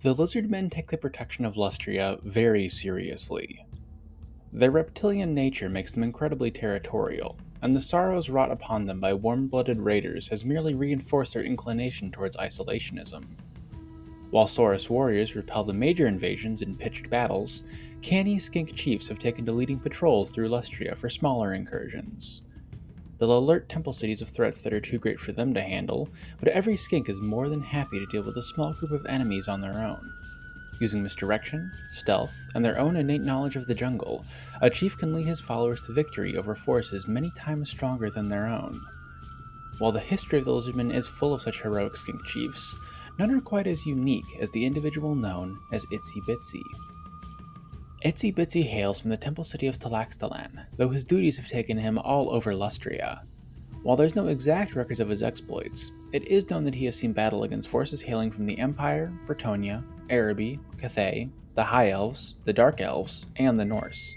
The lizardmen take the protection of Lustria very seriously. Their reptilian nature makes them incredibly territorial, and the sorrows wrought upon them by warm-blooded raiders has merely reinforced their inclination towards isolationism. While Saurus warriors repel the major invasions in pitched battles, canny skink chiefs have taken to leading patrols through Lustria for smaller incursions. They'll alert temple cities of threats that are too great for them to handle, but every skink is more than happy to deal with a small group of enemies on their own. Using misdirection, stealth, and their own innate knowledge of the jungle, a chief can lead his followers to victory over forces many times stronger than their own. While the history of the Lizardmen is full of such heroic skink chiefs, none are quite as unique as the individual known as Itzi-Bitzi. Itsy-Bitzi hails from the temple city of Tlaxcalan, though his duties have taken him all over Lustria. While there's no exact records of his exploits, it is known that he has seen battle against forces hailing from the Empire, Bretonnia, Araby, Cathay, the High Elves, the Dark Elves, and the Norse.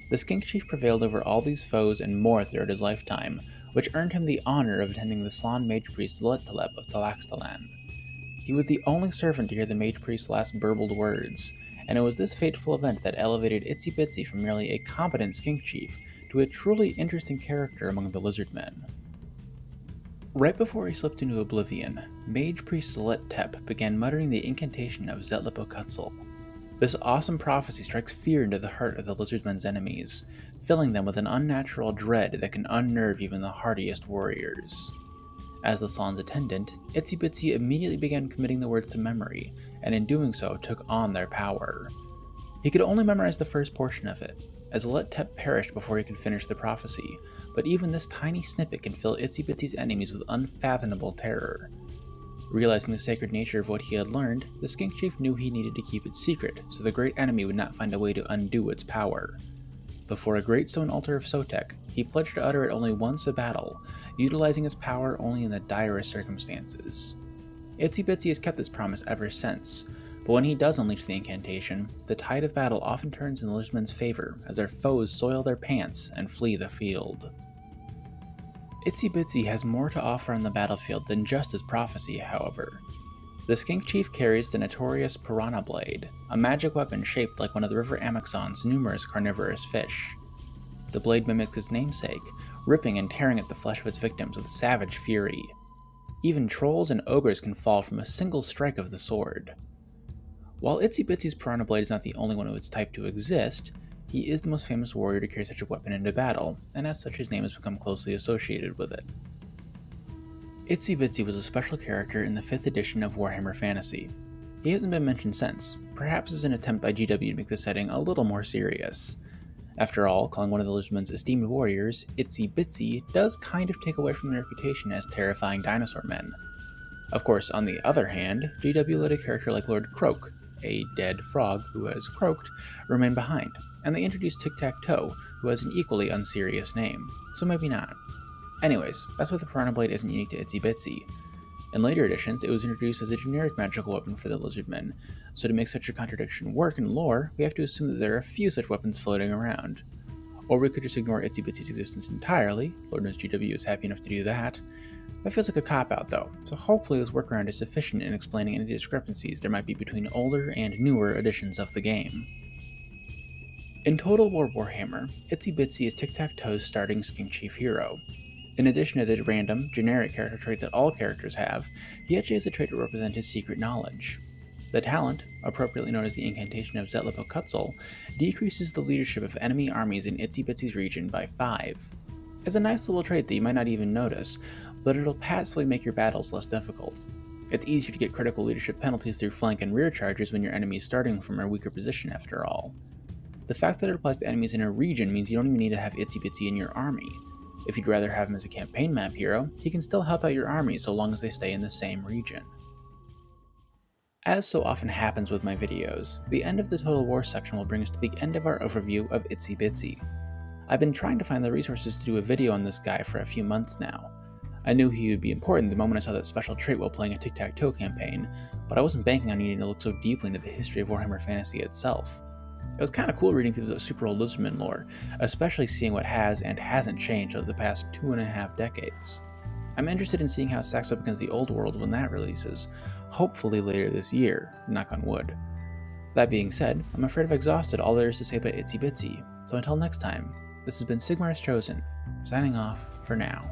The Skink Chief prevailed over all these foes and more throughout his lifetime, which earned him the honor of attending the Slan Mage Priest Zlettaleb of Tlaxcalan. He was the only servant to hear the Mage Priest's last burbled words, and it was this fateful event that elevated Itzi-Bitzi from merely a competent Skink Chief to a truly interesting character among the Lizardmen. Right before he slipped into oblivion, Mage Priest Zlettep began muttering the incantation of Zetlipokutzel. This awesome prophecy strikes fear into the heart of the Lizardmen's enemies, filling them with an unnatural dread that can unnerve even the hardiest warriors. As the Slan's attendant, Itzi-Bitzi immediately began committing the words to memory, and in doing so took on their power. He could only memorize the first portion of it, as Zlettep perished before he could finish the prophecy, but even this tiny snippet can fill Itzi-Bitzi's enemies with unfathomable terror. Realizing the sacred nature of what he had learned, the Skink Chief knew he needed to keep it secret so the great enemy would not find a way to undo its power. Before a great stone altar of Sotek, he pledged to utter it only once a battle, utilizing his power only in the direst circumstances. Itzi-Bitzi has kept this promise ever since, but when he does unleash the incantation, the tide of battle often turns in the Lizardmen's favor as their foes soil their pants and flee the field. Itzi-Bitzi has more to offer on the battlefield than just his prophecy, however. The Skink Chief carries the notorious piranha blade, a magic weapon shaped like one of the River Amazon's numerous carnivorous fish. The blade mimics its namesake, ripping and tearing at the flesh of its victims with savage fury. Even trolls and ogres can fall from a single strike of the sword. While Itzi-Bitzi's piranha blade is not the only one of its type to exist, he is the most famous warrior to carry such a weapon into battle, and as such his name has become closely associated with it. Itzi-Bitzi was a special character in the 5th edition of Warhammer Fantasy. He hasn't been mentioned since, perhaps as an attempt by GW to make the setting a little more serious. After all, calling one of the Lizardmen's esteemed warriors Itzi-Bitzi does kind of take away from their reputation as terrifying dinosaur men. Of course, on the other hand, GW let a character like Lord Croak, a dead frog who has croaked, remain behind, and they introduced Tic-Tac-Toe, who has an equally unserious name, so maybe not. Anyways, that's why the Piranha Blade isn't unique to Itzi-Bitzi. In later editions, it was introduced as a generic magical weapon for the Lizardmen, so to make such a contradiction work in lore, we have to assume that there are a few such weapons floating around. Or we could just ignore Itzi-Bitzi's existence entirely. Lord knows GW is happy enough to do that. That feels like a cop-out though, so hopefully this workaround is sufficient in explaining any discrepancies there might be between older and newer editions of the game. In Total War Warhammer, Itzi-Bitzi is Tic-Tac-Toe's starting Skink Chief hero. In addition to the random, generic character trait that all characters have, he actually has a trait to represent his secret knowledge. The talent, appropriately known as the incantation of Zetlipokutzel, decreases the leadership of enemy armies in Itzi-Bitzi's region by 5. It's a nice little trait that you might not even notice, but it'll passively make your battles less difficult. It's easier to get critical leadership penalties through flank and rear charges when your enemy is starting from a weaker position after all. The fact that it applies to enemies in a region means you don't even need to have Itzi-Bitzi in your army. If you'd rather have him as a campaign map hero, he can still help out your army so long as they stay in the same region. As so often happens with my videos, the end of the Total War section will bring us to the end of our overview of Itzi-Bitzi. I've been trying to find the resources to do a video on this guy for a few months now. I knew he would be important the moment I saw that special trait while playing a Tic-Tac-Toe campaign, but I wasn't banking on needing to look so deeply into the history of Warhammer Fantasy itself. It was kinda cool reading through the super old Lizardman lore, especially seeing what has and hasn't changed over the past 2.5 decades. I'm interested in seeing how it stacks up against the old world when that releases, hopefully later this year, knock on wood. That being said, I'm afraid I've exhausted all there is to say about Itsy-Bitzy, so until next time, this has been Sigmar's Chosen, signing off for now.